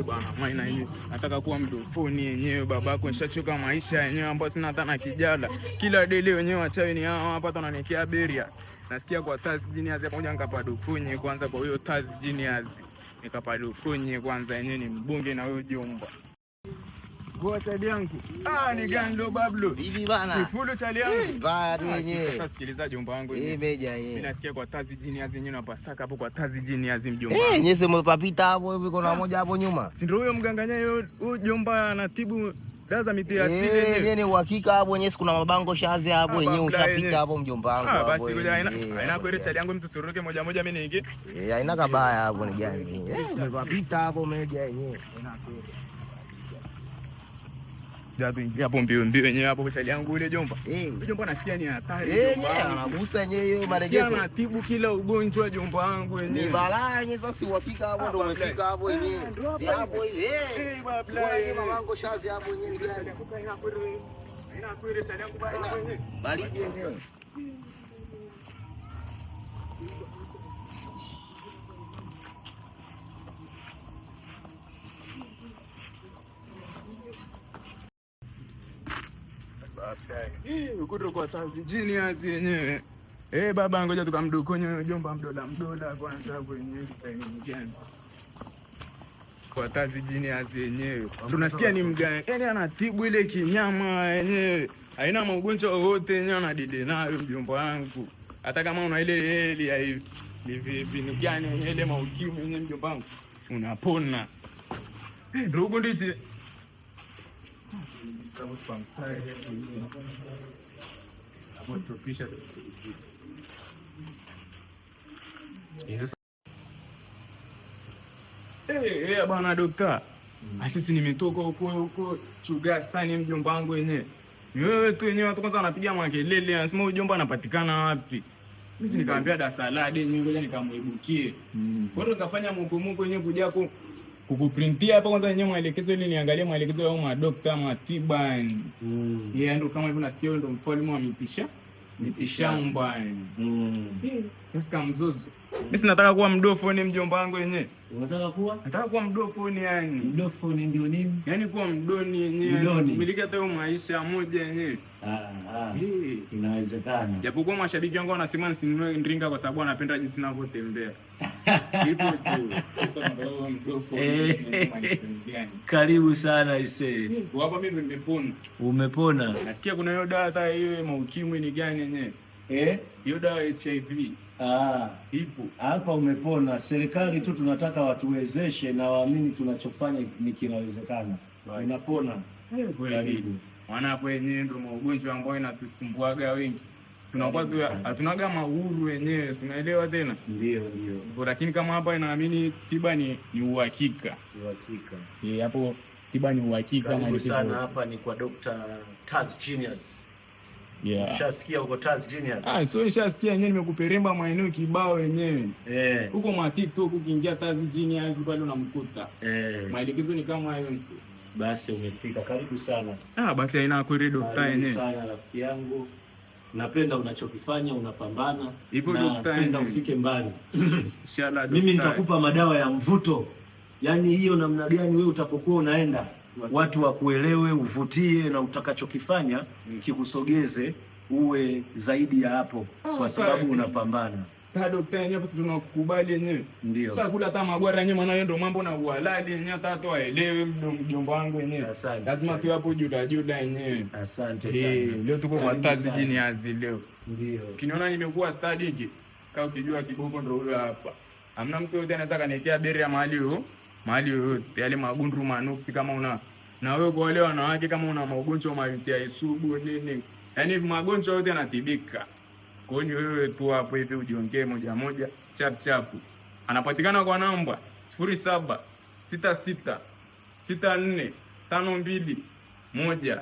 Bwana maana hii nataka kuwa mdofoni yenyewe babako, nishachoka maisha yenyewe ambayo sina hata na kijala. Kila dele wenyewe wachawi ni hao hapa tunanikia beria. Nasikia kwa Taz Genius hapo moja nikapadukunye kwanza kwa hiyo Taz Genius. Nikapadukunye kwanza yenyewe ni mbunge na huyo jomba. Kwa chali yangu. Ni gani ndo bablo? Bibi bana. Kifulo chali yangu. Baya tu yenyewe. Sasa sikiliza jomba wangu yenyewe. Meja yeye. Mimi nasikia kwa Taz Genius yenyewe napasaka hapo kwa Taz Genius mjomba. Nyese mpapita hapo hivi kuna moja hapo nyuma. Si ndio huyo mganganya huyo jomba anatibu dawa za miti asili yenyewe. Yenyewe ni uhakika hapo yenyewe, kuna mabango shazi hapo yenyewe ushapita hapo mjomba wangu hapo. Basi ngoja haina kweli chali yangu mtu suruke moja moja mimi niingie. Haina kabaya hapo ni gani? Mpapita hapo meja yenyewe. Japo ingia hapo mbio mbio yenyewe hapo chali yangu ile jomba. Jomba nasikia ni hatari. Anagusa yenyewe hiyo marejesho. Anatibu kila ugonjwa jomba wangu yenyewe. Ni balaa yenyewe sasa, si uhakika hapo ndio umefika hapo yenyewe. Si hapo hivi. Sio mamango shazi hapo yenyewe ni gani? Haina kweli chali yangu baridi yenyewe. Ukuto kwa Taz Genius yenyewe. Baba ngoja tukamdukonye jomba mdola kwanza hapo yenyewe tutaingiana. Kwa Taz Genius yenyewe. Tunasikia ni mgani? Yaani anatibu ile kinyama yenyewe. Haina magonjwa yote yenyewe anadide nayo mjomba wangu. Hata kama una ile heli ya hivi vipi ni gani ile maukimu yenyewe mjomba wangu. Unapona. Ndugu ndiye bwana dokta. Sisi nimetoka huko Chugastani mjomba wangu wenyewe. Wewe tu wenyewe watu kwanza wanapiga makelele, anasema huyo jomba anapatikana wapi? Mimi nikamwambia da saladi yenyewe ngoja nikamuibukie. Kwa hiyo nikafanya mungu wenyewe kuja kukuprintia hapa kwanza yenyewe maelekezo ili niangalie maelekezo ya madokta matiba. Ndio kama hivyo nasikia ndio mfalme wa mitishamba. Sasa kama mzozo. Mimi nataka kuwa mdofoni mjomba wangu wenyewe. Unataka kuwa? Nataka kuwa mdofoni yani. Mdofoni ndio nini? Yaani kuwa mdoni yenyewe. Miliki hata maisha moja yenyewe. Inawezekana. Japokuwa mashabiki wangu wanasema nisinunue ndringa kwa sababu wanapenda jinsi ninavyotembea. Hivyo tu. Karibu sana ise. Hapa mimi nimepona. Umepona? Nasikia kuna hiyo dawa hata hiyo maukimwi ni gani yenyewe? Hiyo dawa HIV. Ipo. Hapa umepona. Serikali tu tunataka watuwezeshe na waamini tunachofanya ni kinawezekana. Unapona. Karibu. Maana hapo yenyewe ndio magonjwa ambayo inatusumbuaga wengi. Tunakuwa hatunaga mahuru wenyewe, unaelewa tena? Ndio. Lakini kama hapa inaamini tiba ni uhakika. Hapo tiba ni uhakika. Karibu sana hapa ni kwa Dr. Taz Genius. Ushasikia huko Taz Genius? Sio nishasikia yenyewe, nimekuperemba maeneo kibao yenyewe. Huko ma TikTok ukiingia Taz Genius pale unamkuta. Maelekezo ni kama hayo nsi. Basi umefika. Karibu sana. Basi haina kweli dokta yenyewe. Karibu sana rafiki yangu. Napenda unachokifanya, unapambana. Napenda ufike mbali. Inshallah. Mimi nitakupa madawa ya mvuto. Yaani hiyo namna gani wewe utapokuwa unaenda watu wakuelewe, uvutie na utakachokifanya kikusogeze uwe zaidi ya hapo kwa sababu unapambana. Sasa dokta yenyewe basi tunakubali yenyewe. Ndio. Sasa kula hata magwara yenyewe maana ndio mambo na uhalali yenyewe hata watu waelewe mjomba wangu yenyewe. Lazima tu hapo juda yenyewe. Asante sana. Leo tuko kwa Taz Genius leo. Ndio. Kiniona nimekuwa study hiki. Kama ukijua kiboko ndio huyo hapa. Hamna mtu yote anaweza kaniwekea beri ya mahali yoyote. Yale magundru manuksi kama una na wewe kwa wale wanawake kama una magonjwa ya isubu nini. Yaani magonjwa yote yanatibika. Kwa hiyo wewe tu hapo hivi ujiongee moja moja chap. Anapatikana kwa namba 07666452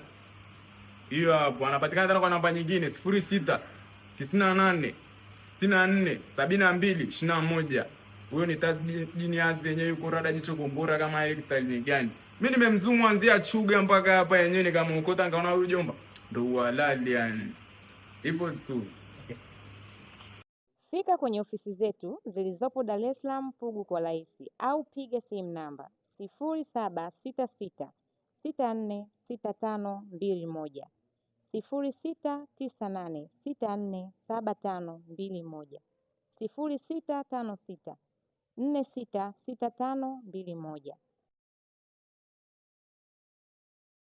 hiyo hapo. Anapatikana tena kwa namba nyingine 0698647221. Huyo ni Taz Genius yenyewe, yuko rada jicho kumbura kama ile style ni gani. Mimi nimemzumu anzia Chuga mpaka hapa yenyewe nikamukota nikaona huyu jomba ndo halali yani. Hivyo tu. Fika kwenye ofisi zetu zilizopo Dar es Salaam Pugu kwa Rais, au piga simu namba 0766 646521, 0698 647521, 0656 466521.